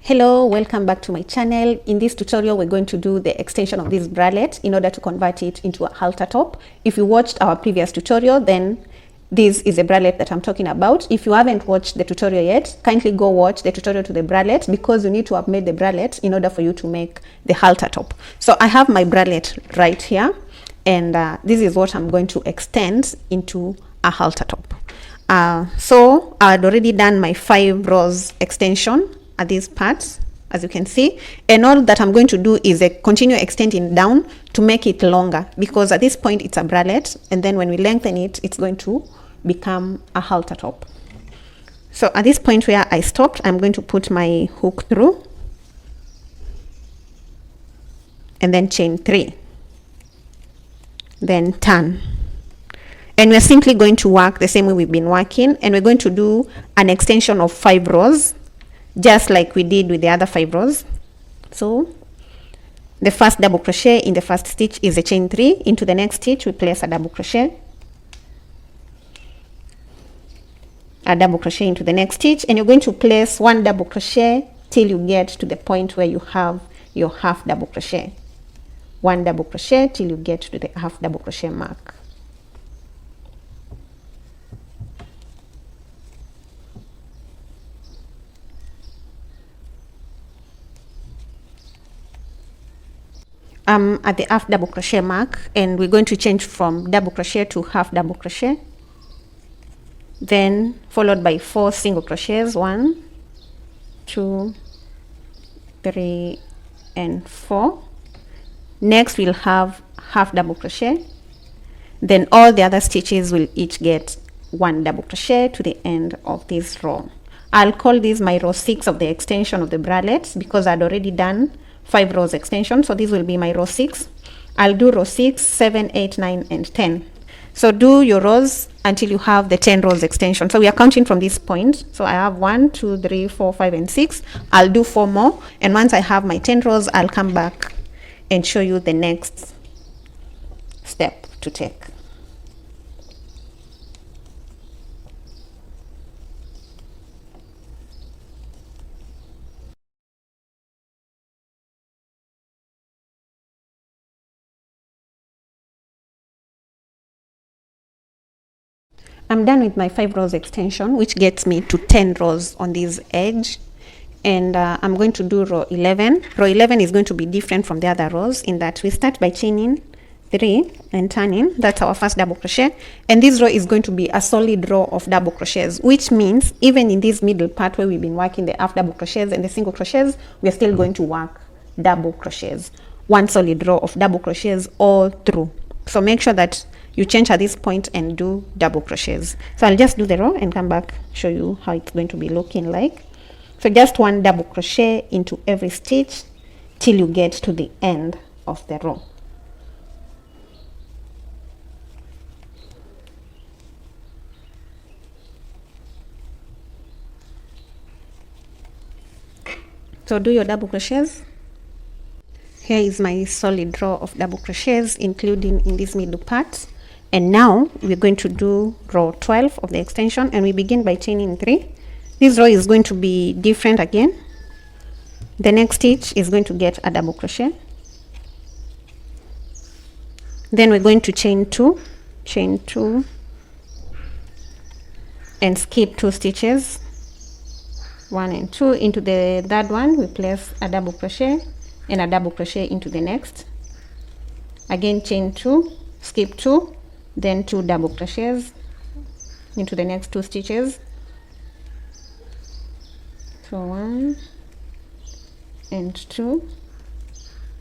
Hello, welcome back to my channel. In this tutorial, we're going to do the extension of this bralette in order to convert it into a halter top. If you watched our previous tutorial, then this is a bralette that I'm talking about. If you haven't watched the tutorial yet, kindly go watch the tutorial to the bralette because you need to have made the bralette in order for you to make the halter top. So I have my bralette right here, and this is what I'm going to extend into a halter top. So I had already done my 5 rows extension at these parts, as you can see, and all that I'm going to do is continue extending down to make it longer, because at this point it's a bralette, and then when we lengthen it, it's going to become a halter top. So at this point where I stopped, I'm going to put my hook through and then chain 3, then turn, and we're simply going to work the same way we've been working, and we're going to do an extension of 5 rows just like we did with the other 5 rows. So the first double crochet in the first stitch is a chain 3. Into the next stitch we place a double crochet into the next stitch, and you're going to place 1 double crochet till you get to the point where you have your half double crochet. 1 double crochet till you get to the half double crochet mark. At the half double crochet mark, and we're going to change from double crochet to half double crochet, then followed by 4 single crochets, 1, 2, 3 and 4. Next we'll have half double crochet, then all the other stitches will each get 1 double crochet to the end of this row. I'll call this my row 6 of the extension of the bralette because I'd already done 5 rows extension, so this will be my row 6. I'll do row 6, 7, 8, 9 and 10. So do your rows until you have the 10 rows extension. So we are counting from this point. So I have 1, 2, 3, 4, 5 and 6. I'll do 4 more, and once I have my 10 rows, I'll come back and show you the next step to take. I'm done with my 5 rows extension, which gets me to 10 rows on this edge, and I'm going to do row 11. Row 11 is going to be different from the other rows in that we start by chaining 3 and turning. That's our first double crochet, and this row is going to be a solid row of double crochets, which means even in this middle part where we've been working the half double crochets and the single crochets, we're still going to work double crochets, 1 solid row of double crochets all through. So make sure that you change at this point and do double crochets. So I'll just do the row and come back, show you how it's going to be looking like. So just 1 double crochet into every stitch till you get to the end of the row. So do your double crochets. Here is my solid row of double crochets, including in this middle part. And now we're going to do row 12 of the extension, and we begin by chaining 3. This row is going to be different again. The next stitch is going to get a double crochet. Then we're going to chain 2, and skip 2 stitches, 1 and 2. Into the third one we place a double crochet and a double crochet into the next. Again chain 2, skip 2, then 2 double crochets into the next 2 stitches. So 1 and 2,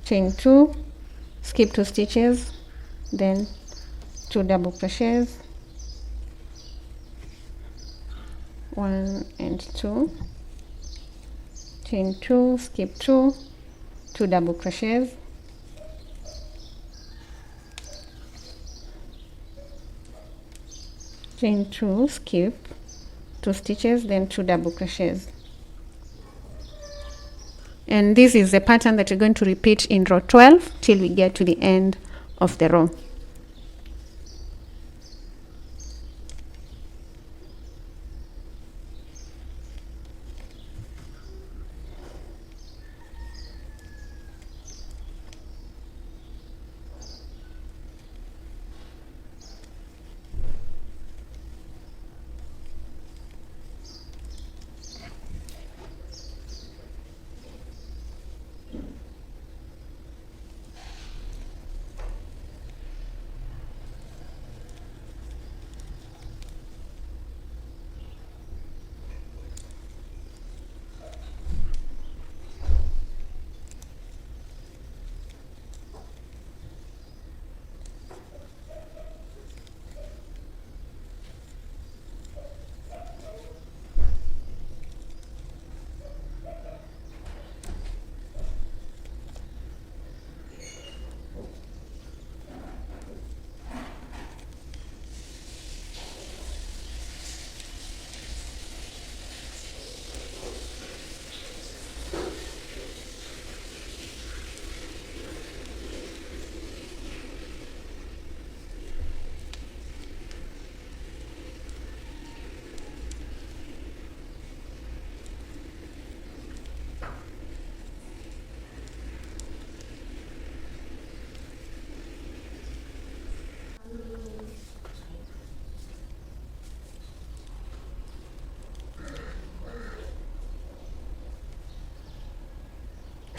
chain 2, skip 2 stitches, then 2 double crochets, 1 and 2, chain 2, skip 2, 2 double crochets, chain 2, skip 2 stitches, then 2 double crochets. And this is the pattern that we're going to repeat in row 12 till we get to the end of the row.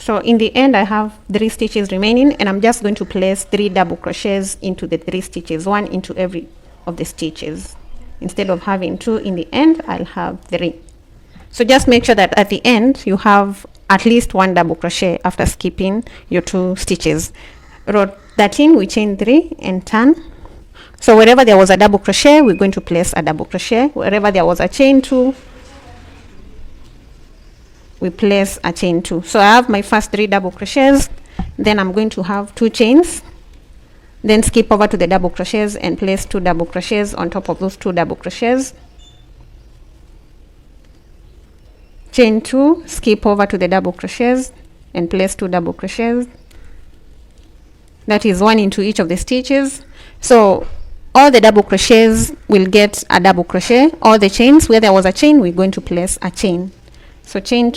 So in the end I have 3 stitches remaining, and I'm just going to place 3 double crochets into the 3 stitches, 1 into every of the stitches. Instead of having 2 in the end, I'll have 3. So just make sure that at the end you have at least 1 double crochet after skipping your 2 stitches. Row 13, we chain 3 and turn. So wherever there was a double crochet, we're going to place a double crochet. Wherever there was a chain 2, we place a chain 2. So I have my first 3 double crochets, then I'm going to have 2 chains, then skip over to the double crochets and place 2 double crochets on top of those 2 double crochets. Chain 2, skip over to the double crochets and place 2 double crochets. That is 1 into each of the stitches. So all the double crochets will get a double crochet. All the chains, where there was a chain, we're going to place a chain. So chain.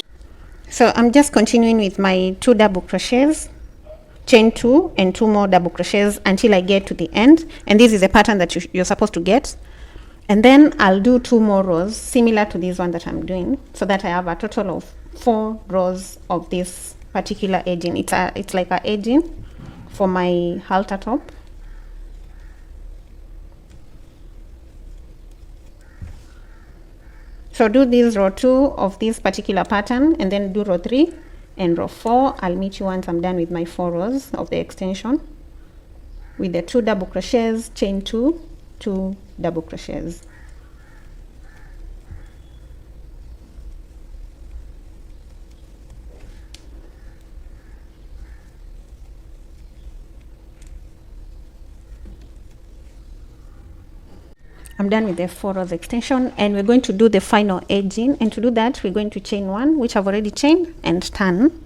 So I'm just continuing with my 2 double crochets, chain 2 and 2 more double crochets until I get to the end. And this is a pattern that you're supposed to get. And then I'll do 2 more rows similar to this one that I'm doing, so that I have a total of 4 rows of this particular edging. It's like a edging for my halter top. So do this row 2 of this particular pattern, and then do row 3 and row 4. I'll meet you once I'm done with my 4 rows of the extension with the 2 double crochets, chain 2, 2 double crochets. I'm done with the 4 rows extension, and we're going to do the final edging. And to do that, we're going to chain 1, which I've already chained, and turn.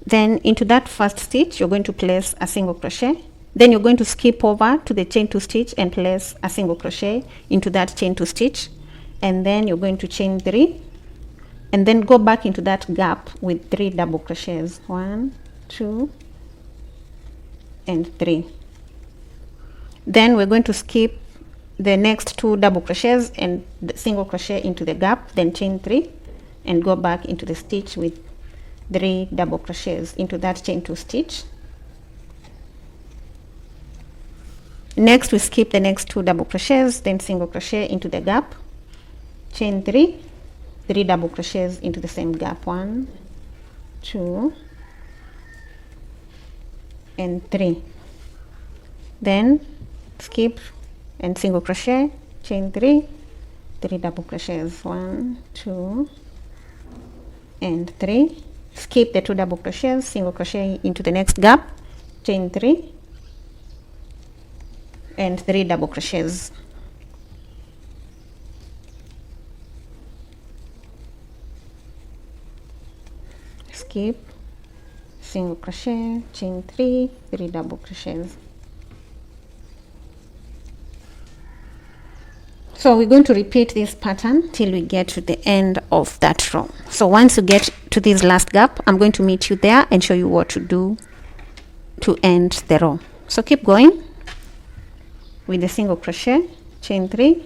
Then into that first stitch, you're going to place a single crochet. Then you're going to skip over to the chain 2 stitch and place a single crochet into that chain 2 stitch. And then you're going to chain 3, and then go back into that gap with 3 double crochets. 1, 2, and 3. Then we're going to skip the next 2 double crochets and the single crochet into the gap, then chain 3 and go back into the stitch with 3 double crochets into that chain 2 stitch. Next we skip the next 2 double crochets, then single crochet into the gap, chain 3, 3 double crochets into the same gap. 1, 2, and 3. Then skip and single crochet, chain 3, 3 double crochets. 1, 2, and 3. Skip the 2 double crochets, single crochet into the next gap, chain 3, and 3 double crochets. Skip, single crochet, chain 3, 3 double crochets. So we're going to repeat this pattern till we get to the end of that row. So once you get to this last gap, I'm going to meet you there and show you what to do to end the row. So keep going with the single crochet, chain 3,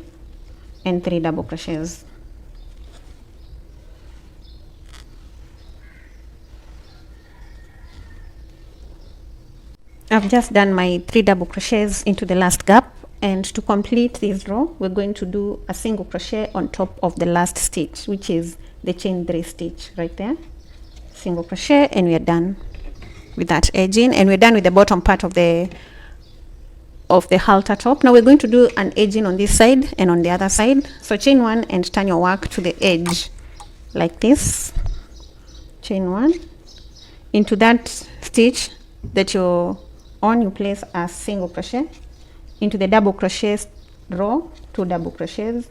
and 3 double crochets. I've just done my 3 double crochets into the last gap. And to complete this row, we're going to do a single crochet on top of the last stitch, which is the chain 3 stitch right there. Single crochet, and we are done with that edging, and we're done with the bottom part of the halter top. Now we're going to do an edging on this side and on the other side. So chain 1 and turn your work to the edge like this. Chain 1 into that stitch that you're on, you place a single crochet. Into the double crochet row, 2 double crochets.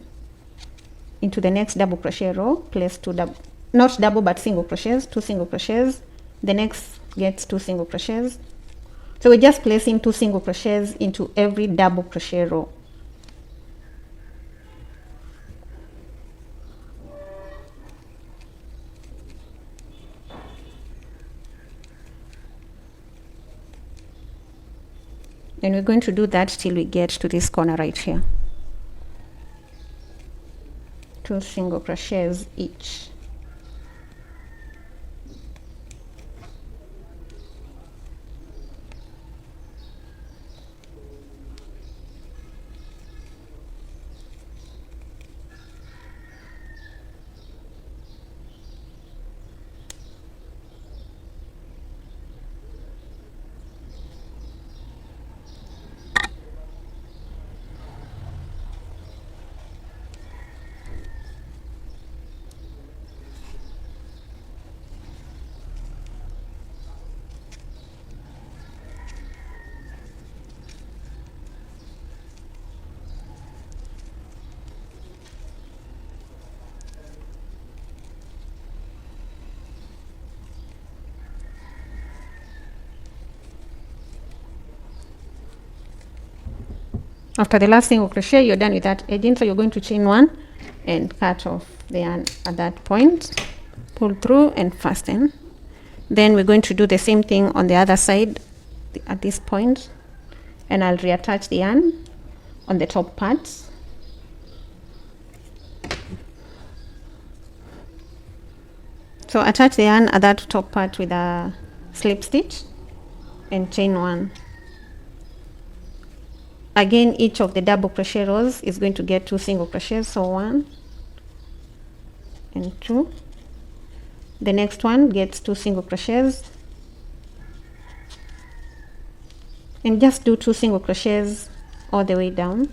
Into the next double crochet row, place 2 double, not double but single crochets, 2 single crochets. The next gets 2 single crochets. So we're just placing 2 single crochets into every double crochet row. And we're going to do that till we get to this corner right here. 2 single crochets each. After the last single crochet, you're done with that edging, so you're going to chain 1 and cut off the yarn at that point, pull through and fasten. Then we're going to do the same thing on the other side at this point, and I'll reattach the yarn on the top part. So attach the yarn at that top part with a slip stitch and chain 1. Again, each of the double crochet rows is going to get 2 single crochets, so 1 and 2. The next one gets 2 single crochets, and just do 2 single crochets all the way down.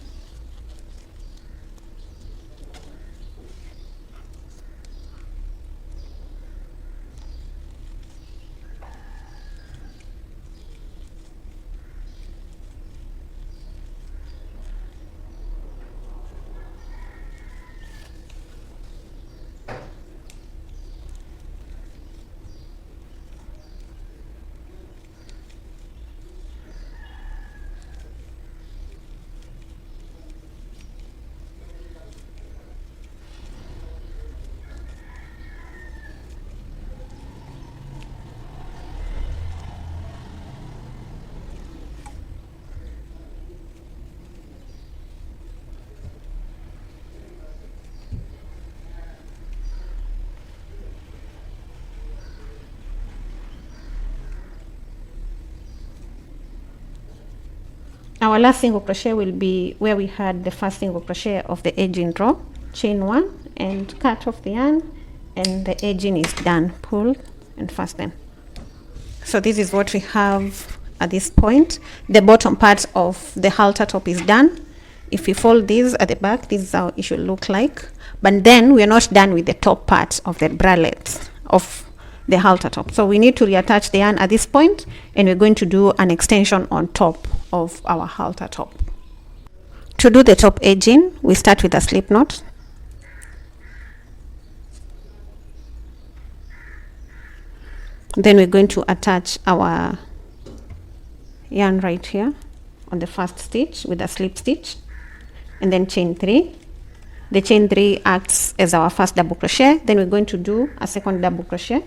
Our last single crochet will be where we had the first single crochet of the edging row. Chain 1 and cut off the yarn, and the edging is done. Pull and fasten. So this is what we have at this point. The bottom part of the halter top is done. If we fold these at the back, this is how it should look like. But then we are not done with the top part of the bralette of the halter top. So we need to reattach the yarn at this point, and we're going to do an extension on top of our halter top. To do the top edging, we start with a slip knot. Then we're going to attach our yarn right here on the first stitch with a slip stitch, and then chain 3. The chain 3 acts as our first double crochet. Then we're going to do a second double crochet,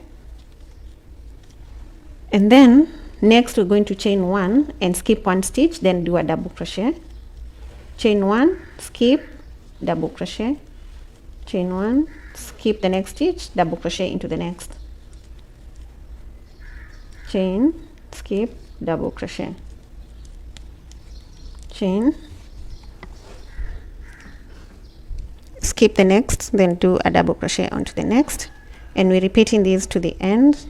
and then next we're going to chain 1 and skip 1 stitch, then do a double crochet. Chain 1, skip, double crochet, chain 1, skip the next stitch, double crochet into the next, chain, skip, double crochet, chain, skip the next, then do a double crochet onto the next, and we're repeating these to the end.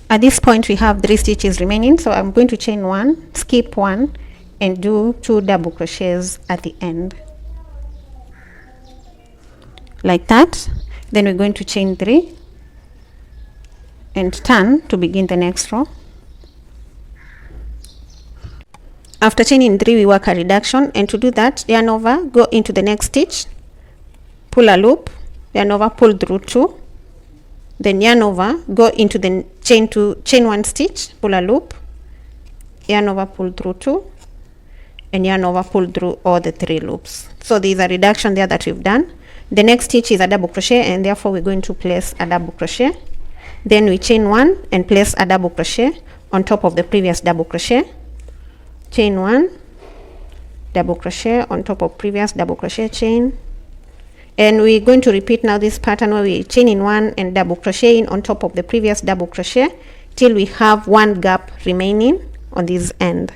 At this point we have 3 stitches remaining, so I'm going to chain 1, skip 1, and do 2 double crochets at the end like that. Then we're going to chain 3 and turn to begin the next row. After chaining 3, we work a reduction, and to do that, yarn over, go into the next stitch, pull a loop, yarn over, pull through 2, then yarn over, go into the chain 1 stitch, pull a loop, yarn over, pull through 2, and yarn over, pull through all the 3 loops. So there is a reduction there that we've done. The next stitch is a double crochet, and therefore we're going to place a double crochet. Then we chain 1 and place a double crochet on top of the previous double crochet, chain 1, double crochet on top of previous double crochet, chain. And we're going to repeat now this pattern where we chain in 1 and double crocheting on top of the previous double crochet till we have 1 gap remaining on this end.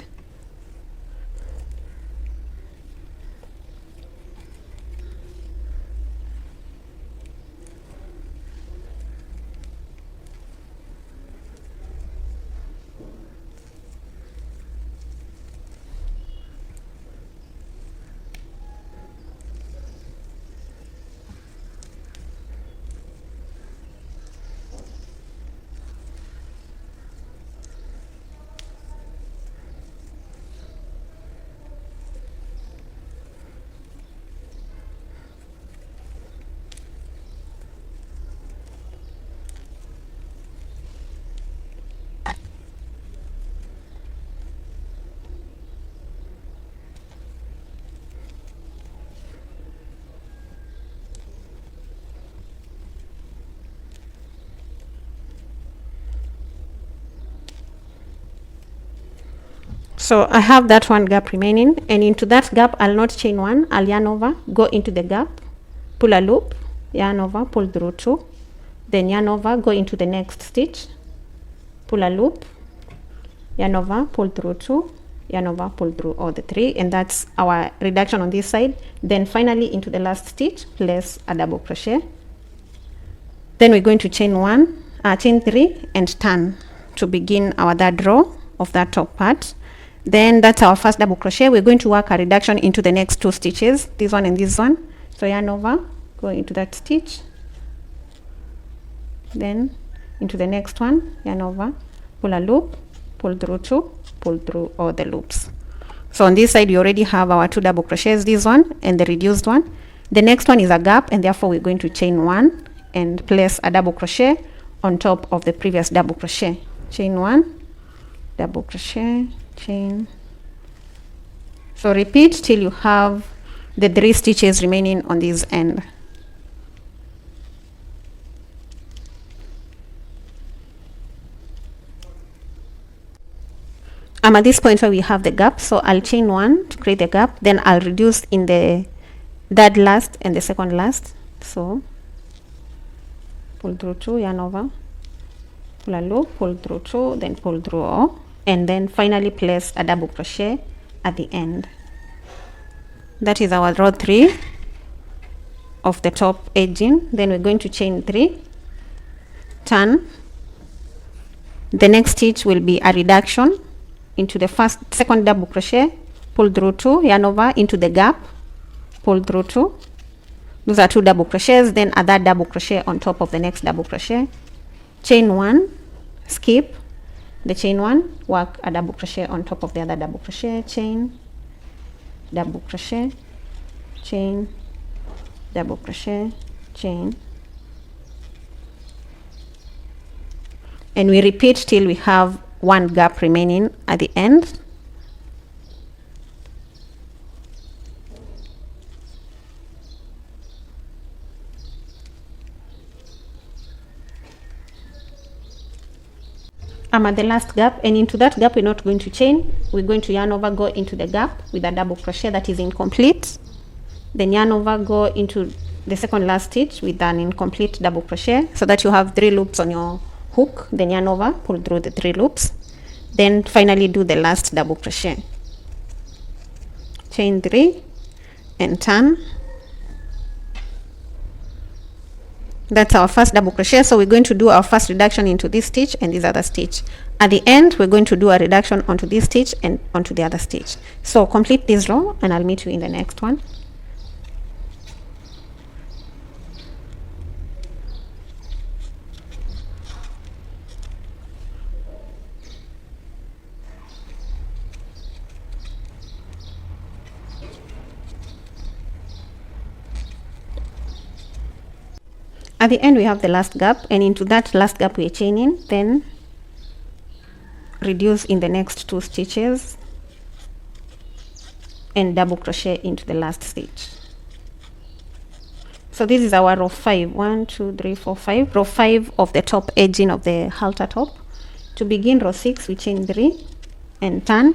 So I have that 1 gap remaining, and into that gap I'll not chain 1, I'll yarn over, go into the gap, pull a loop, yarn over, pull through 2, then yarn over, go into the next stitch, pull a loop, yarn over, pull through 2, yarn over, pull through all the 3, and that's our reduction on this side. Then finally into the last stitch, place a double crochet. Then we're going to chain 3 and turn to begin our 3rd row of that top part. Then that's our first double crochet. We're going to work a reduction into the next 2 stitches, this one and this one. So yarn over, go into that stitch, then into the next one, yarn over, pull a loop, pull through 2, pull through all the loops. So on this side you already have our 2 double crochets, this one and the reduced one. The next one is a gap, and therefore we're going to chain 1 and place a double crochet on top of the previous double crochet. Chain 1, double crochet, chain. So repeat till you have the 3 stitches remaining on this end. I'm at this point where we have the gap, so I'll chain 1 to create the gap, then I'll reduce in the 3rd last and the 2nd last. So pull through 2, yarn over, pull a loop, pull through 2, then pull through all, and then finally place a double crochet at the end. That is our row 3 of the top edging. Then we're going to chain 3, turn. The next stitch will be a reduction into the 2nd double crochet, pull through 2, yarn over into the gap, pull through 2. Those are 2 double crochets, then a 3rd double crochet on top of the next double crochet, chain 1, skip the chain 1, work a double crochet on top of the other double crochet, chain, double crochet, chain, double crochet, chain, and we repeat till we have 1 gap remaining at the end. I'm at the last gap, and into that gap we're not going to chain. We're going to yarn over, go into the gap with a double crochet that is incomplete, then yarn over, go into the 2nd last stitch with an incomplete double crochet, so that you have 3 loops on your hook. Then yarn over, pull through the 3 loops, then finally do the last double crochet, chain 3 and turn. That's our first double crochet. So we're going to do our first reduction into this stitch and this other stitch. At the end we're going to do a reduction onto this stitch and onto the other stitch. So complete this row and I'll meet you in the next one. At the end we have the last gap, and into that last gap we're chaining, then reduce in the next 2 stitches and double crochet into the last stitch. So this is our row 5. 1, 2, 3, 4, 5. Row 5 of the top edging of the halter top. To begin row 6, we chain 3 and turn.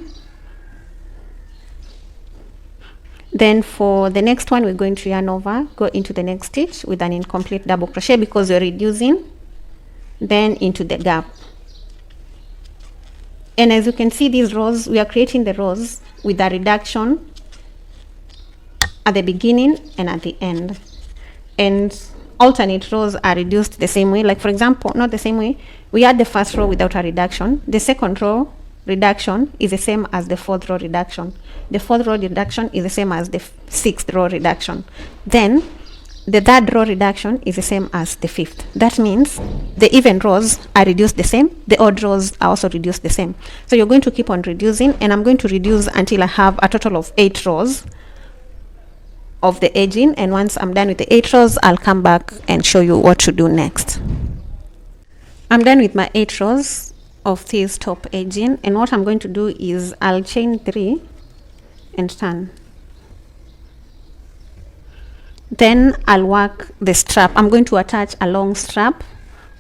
Then for the next one, we're going to yarn over, go into the next stitch with an incomplete double crochet because we're reducing, then into the gap. And as you can see, these rows, we are creating the rows with a reduction at the beginning and at the end. And alternate rows are reduced the same way. Like for example, not the same way, we had the first row without a reduction. The second row reduction is the same as the fourth row reduction. The fourth row reduction is the same as the sixth row reduction. Then the third row reduction is the same as the fifth. That means the even rows are reduced the same, the odd rows are also reduced the same. So you're going to keep on reducing, and I'm going to reduce until I have a total of 8 rows of the edging. And once I'm done with the 8 rows, I'll come back and show you what to do next. I'm done with my 8 rows of this top edging, and what I'm going to do is I'll chain 3 and turn. Then I'll work the strap. I'm going to attach a long strap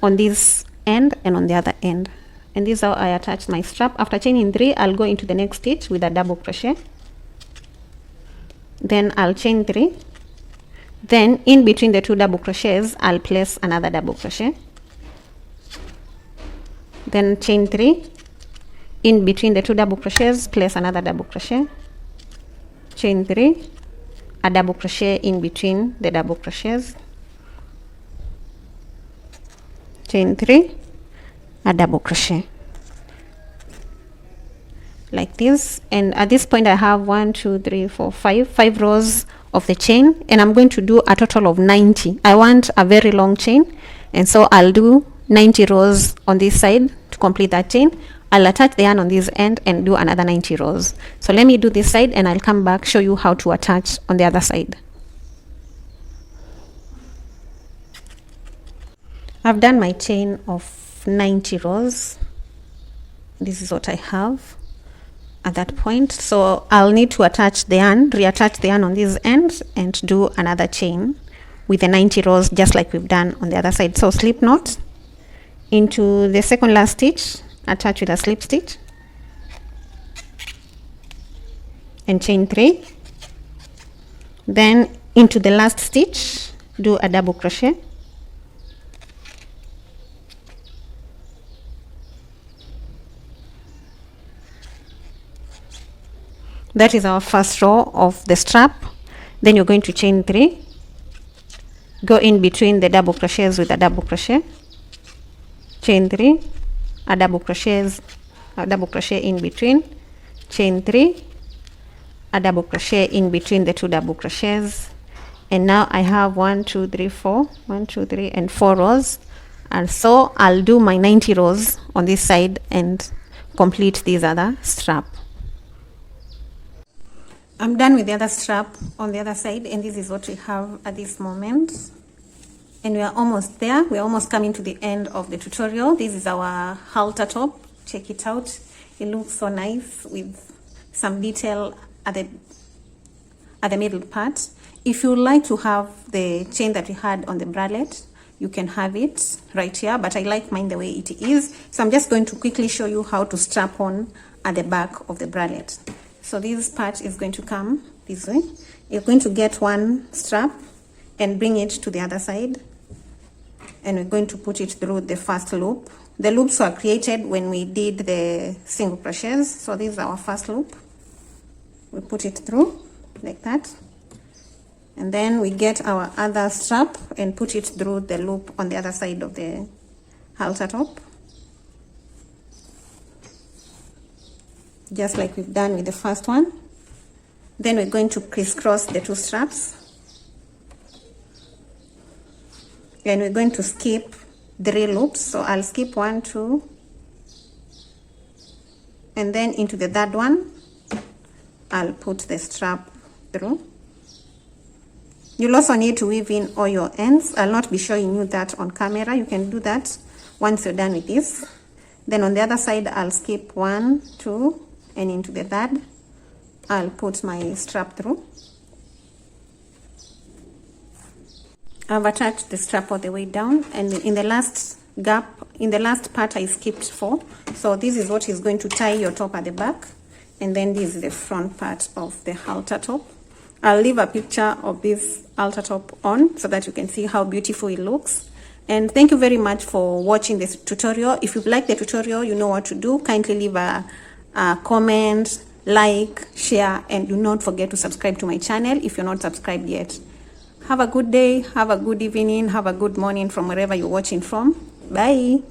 on this end and on the other end, and this is how I attach my strap. After chaining 3, I'll go into the next stitch with a double crochet, then I'll chain 3, then in between the 2 double crochets I'll place another double crochet, then chain 3, in between the 2 double crochets place another double crochet, chain 3, a double crochet in between the double crochets, chain 3, a double crochet, like this. And at this point I have 5 rows of the chain, and I'm going to do a total of 90. I want a very long chain, and so I'll do 90 rows on this side to complete that chain. I'll attach the yarn on this end and do another 90 rows. So let me do this side and I'll come back, show you how to attach on the other side. I've done my chain of 90 rows. This is what I have at that point. So I'll need to attach the yarn, reattach the yarn on this end and do another chain with the 90 rows just like we've done on the other side. So slip knot into the second last stitch, attach with a slip stitch and chain 3, then into the last stitch do a double crochet, that is our first row of the strap. Then you're going to chain 3, go in between the double crochets with a double crochet, chain 3, a double crochet in between, chain 3, a double crochet in between the 2 double crochets, and now I have 1 2 3 4 rows. And so I'll do my 90 rows on this side and complete this other strap. I'm done with the other strap on the other side, and this is what we have at this moment. And we are almost there. We're almost coming to the end of the tutorial. This is our halter top. Check it out. It looks so nice with some detail at the middle part. If you would like to have the chain that we had on the bralette, you can have it right here, but I like mine the way it is. So I'm just going to quickly show you how to strap on at the back of the bralette. So this part is going to come this way. You're going to get one strap and bring it to the other side, and we're going to put it through the first loop. The loops were created when we did the single crochets. So this is our first loop. We put it through like that, and then we get our other strap and put it through the loop on the other side of the halter top, just like we've done with the first one. Then we're going to crisscross the 2 straps, and we're going to skip 3 loops. So I'll skip 1 2, and then into the third one I'll put the strap through. You'll also need to weave in all your ends. I'll not be showing you that on camera. You can do that once you're done with this. Then on the other side I'll skip 1 2, and into the third I'll put my strap through. I've attached the strap all the way down, and in the last gap. In the last part I skipped 4, so this is what is going to tie your top at the back, and then this is the front part of the halter top. I'll leave a picture of this halter top on so that you can see how beautiful it looks. And thank you very much for watching this tutorial. If you've liked the tutorial, you know what to do. Kindly leave a comment, like, share, and do not forget to subscribe to my channel if you're not subscribed yet. Have a good day, have a good evening, have a good morning from wherever you're watching from. Bye.